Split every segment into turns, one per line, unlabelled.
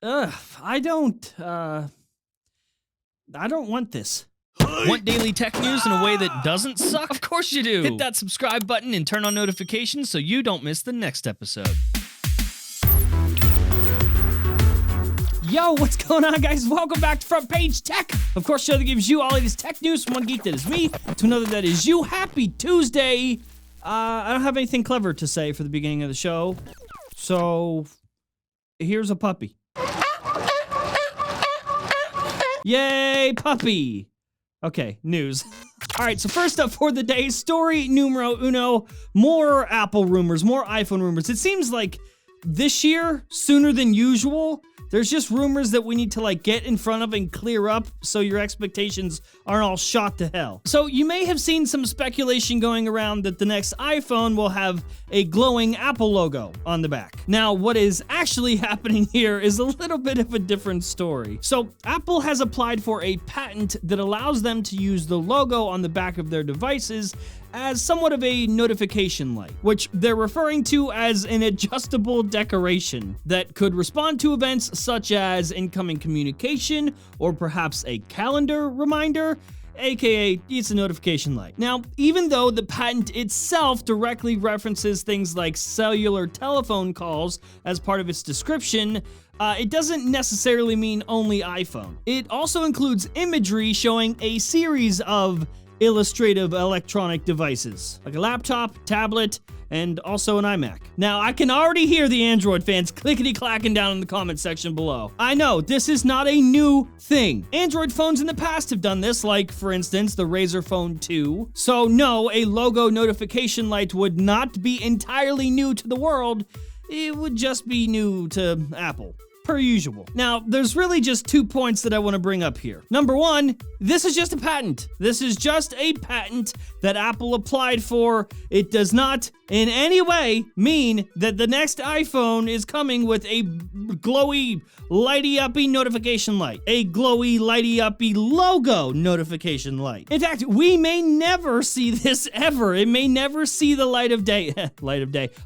Ugh, I don't want this.
Want daily tech news in a way that doesn't suck? Of course you do! Hit that subscribe button and turn on notifications so you don't miss the next episode.
Yo, what's going on, guys? Welcome back to Front Page Tech. Of course, show that gives you all of this tech news from one geek that is me to another that is you. Happy Tuesday. I don't have anything clever to say for the beginning of the show, so here's a puppy. Yay, puppy. Okay, news. All right, so first up for the day, story numero uno, more Apple rumors, more iPhone rumors. It seems like this year, sooner than usual, there's just rumors that we need to get in front of and clear up so your expectations aren't all shot to hell. So you may have seen some speculation going around that the next iPhone will have a glowing Apple logo on the back. Now, what is actually happening here is a little bit of a different story. So Apple has applied for a patent that allows them to use the logo on the back of their devices as somewhat of a notification light, which they're referring to as an adjustable decoration that could respond to events such as incoming communication or perhaps a calendar reminder, aka it's a notification light. Now, even though the patent itself directly references things like cellular telephone calls as part of its description, it doesn't necessarily mean only iPhone. It also includes imagery showing a series of illustrative electronic devices, like a laptop, tablet, and also an iMac. Now, I can already hear the Android fans clickety-clacking down in the comment section below. I know, this is not a new thing. Android phones in the past have done this, like, for instance, the Razer Phone 2. So no, a logo notification light would not be entirely new to the world. It would just be new to Apple, per usual. Now, there's really just 2 points that I want to bring up here. Number one, this is just a patent. This is just a patent that Apple applied for. It does not in any way mean that the next iPhone is coming with a glowy, lighty-uppy notification light. A glowy, lighty-uppy logo notification light. In fact, we may never see this ever. It may never see the light of day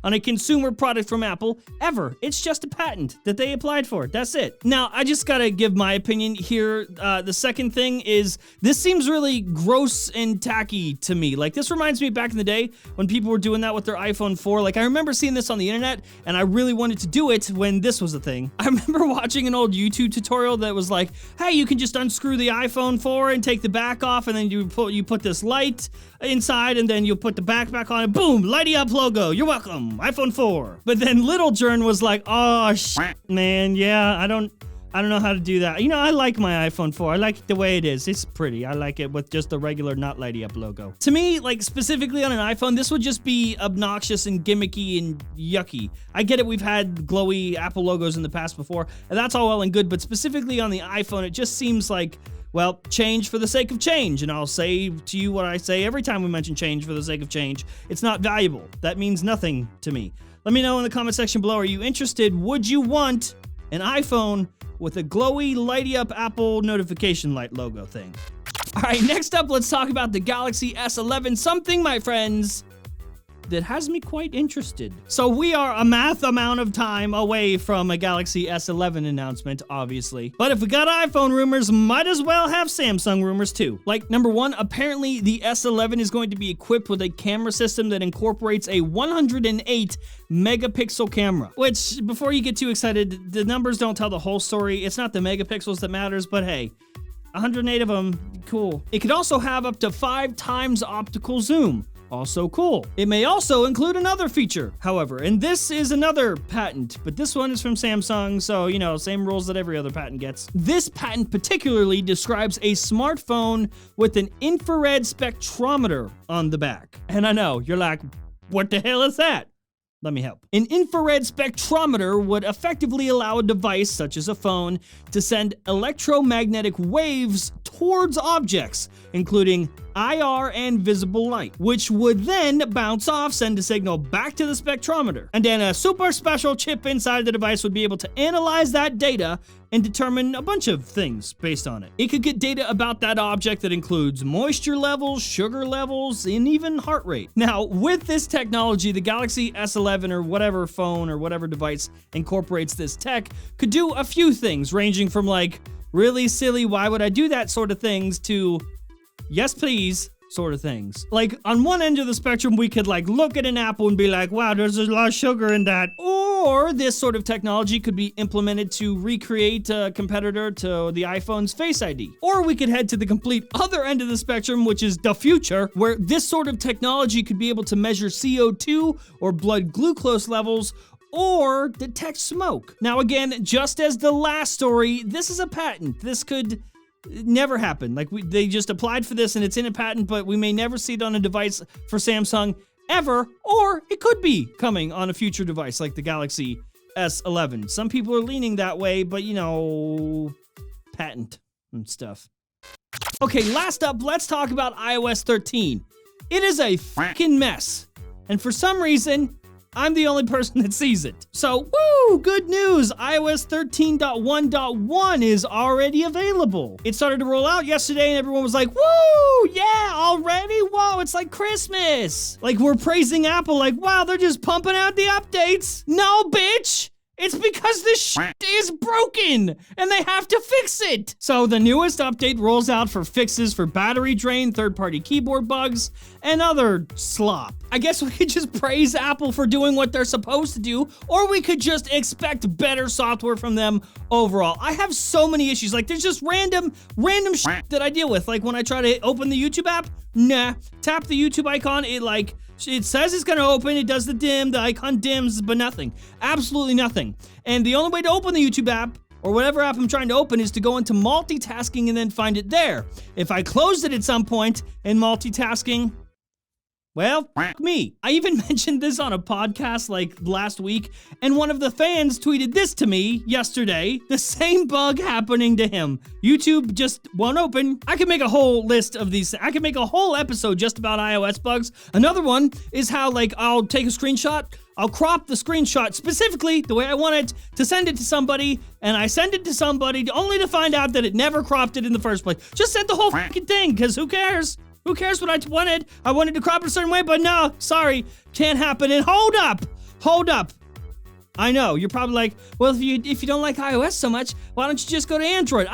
on a consumer product from Apple ever. It's just a patent that they applied for. That's it. Now, I just gotta give my opinion here. The second thing is, this seems really gross and tacky to me. Like, this reminds me back in the day when people were doing that with their iPhone 4. Like, I remember seeing this on the internet, and I really wanted to do it when this was a thing. I remember watching an old YouTube tutorial that was like, hey, you can just unscrew the iPhone 4 and take the back off, and then you put this light inside, and then you'll put the back on, and boom, lighty up logo. You're welcome, iPhone 4. But then Little Jern was like, oh, man, yeah, I don't know how to do that. You know, I like my iPhone 4. I like it the way it is. It's pretty. I like it with just the regular not lighty up logo. To me, like, specifically on an iPhone, this would just be obnoxious and gimmicky and yucky. I get it, we've had glowy Apple logos in the past before, and that's all well and good, but specifically on the iPhone, it just seems like, well, change for the sake of change. And I'll say to you what I say every time we mention change for the sake of change. It's not valuable. That means nothing to me. Let me know in the comment section below, are you interested? Would you want an iPhone with a glowy, lighty up Apple notification light logo thing? All right, next up, let's talk about the Galaxy S11, something, my friends, that has me quite interested. So we are a math amount of time away from a Galaxy S11 announcement, obviously. But if we got iPhone rumors, might as well have Samsung rumors too. Like, number one, apparently the S11 is going to be equipped with a camera system that incorporates a 108 megapixel camera. Which, before you get too excited, the numbers don't tell the whole story. It's not the megapixels that matters, but hey, 108 of them, cool. It could also have up to 5 times optical zoom. Also cool. It may also include another feature, however, and this is another patent, but this one is from Samsung, so, you know, same rules that every other patent gets. This patent particularly describes a smartphone with an infrared spectrometer on the back. And I know, you're like, what the hell is that? Let me help. An infrared spectrometer would effectively allow a device, such as a phone, to send electromagnetic waves towards objects, including IR and visible light, which would then bounce off, send a signal back to the spectrometer. And then a super special chip inside the device would be able to analyze that data and determine a bunch of things based on it. It could get data about that object that includes moisture levels, sugar levels, and even heart rate. Now, with this technology, the Galaxy S11 or whatever phone or whatever device incorporates this tech could do a few things, ranging from like, really silly, why would I do that sort of things, to yes please sort of things. Like, on one end of the spectrum, we could like look at an apple and be like, wow, there's a lot of sugar in that. Or this sort of technology could be implemented to recreate a competitor to the iPhone's Face ID. Or we could head to the complete other end of the spectrum, which is the future, where this sort of technology could be able to measure CO2 or blood glucose levels, or detect smoke. Now again, just as the last story, this is a patent. This could never happen. Like, they just applied for this and it's in a patent, but we may never see it on a device for Samsung ever, or it could be coming on a future device like the Galaxy S11. Some people are leaning that way, but you know, patent and stuff. Okay, last up, let's talk about iOS 13. It is a fucking mess, and for some reason, I'm the only person that sees it. So, woo, good news. iOS 13.1.1 is already available. It started to roll out yesterday and everyone was like, woo, yeah, already? Whoa, it's like Christmas. Like, we're praising Apple like, wow, they're just pumping out the updates. No, bitch. It's because this shit is broken and they have to fix it. So the newest update rolls out for fixes for battery drain, third-party keyboard bugs, and other slop. I guess we could just praise Apple for doing what they're supposed to do, or we could just expect better software from them overall. I have so many issues. Like, there's just random shit that I deal with. Like, when I try to open the YouTube app, nah. Tap the YouTube icon, it says it's gonna open, it does the dim, the icon dims, but nothing. Absolutely nothing. And the only way to open the YouTube app, or whatever app I'm trying to open, is to go into multitasking and then find it there. If I closed it at some point in multitasking, well, fuck me. I even mentioned this on a podcast like last week, and one of the fans tweeted this to me yesterday. The same bug happening to him. YouTube just won't open. I could make a whole list of these. I could make a whole episode just about iOS bugs. Another one is how, like, I'll take a screenshot, I'll crop the screenshot specifically the way I want it to send it to somebody, and I send it to somebody only to find out that it never cropped it in the first place. Just send the whole fucking thing, because who cares? Who cares what I wanted? I wanted to crop it a certain way, but no, sorry, can't happen. And hold up. I know, you're probably like, well, if you don't like iOS so much, why don't you just go to Android?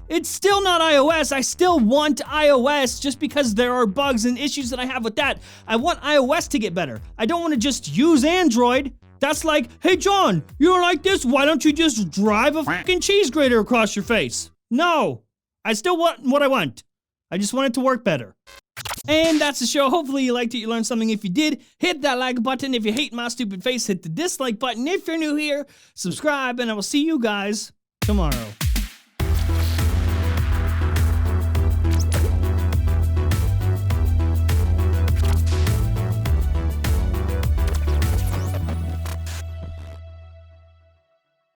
It's still not iOS. I still want iOS just because there are bugs and issues that I have with that. I want iOS to get better. I don't want to just use Android. That's like, hey, John, you don't like this? Why don't you just drive a fucking cheese grater across your face? No, I still want what I want. I just want it to work better. And that's the show. Hopefully you liked it. You learned something. If you did, hit that like button. If you hate my stupid face, hit the dislike button. If you're new here, subscribe, and I will see you guys tomorrow.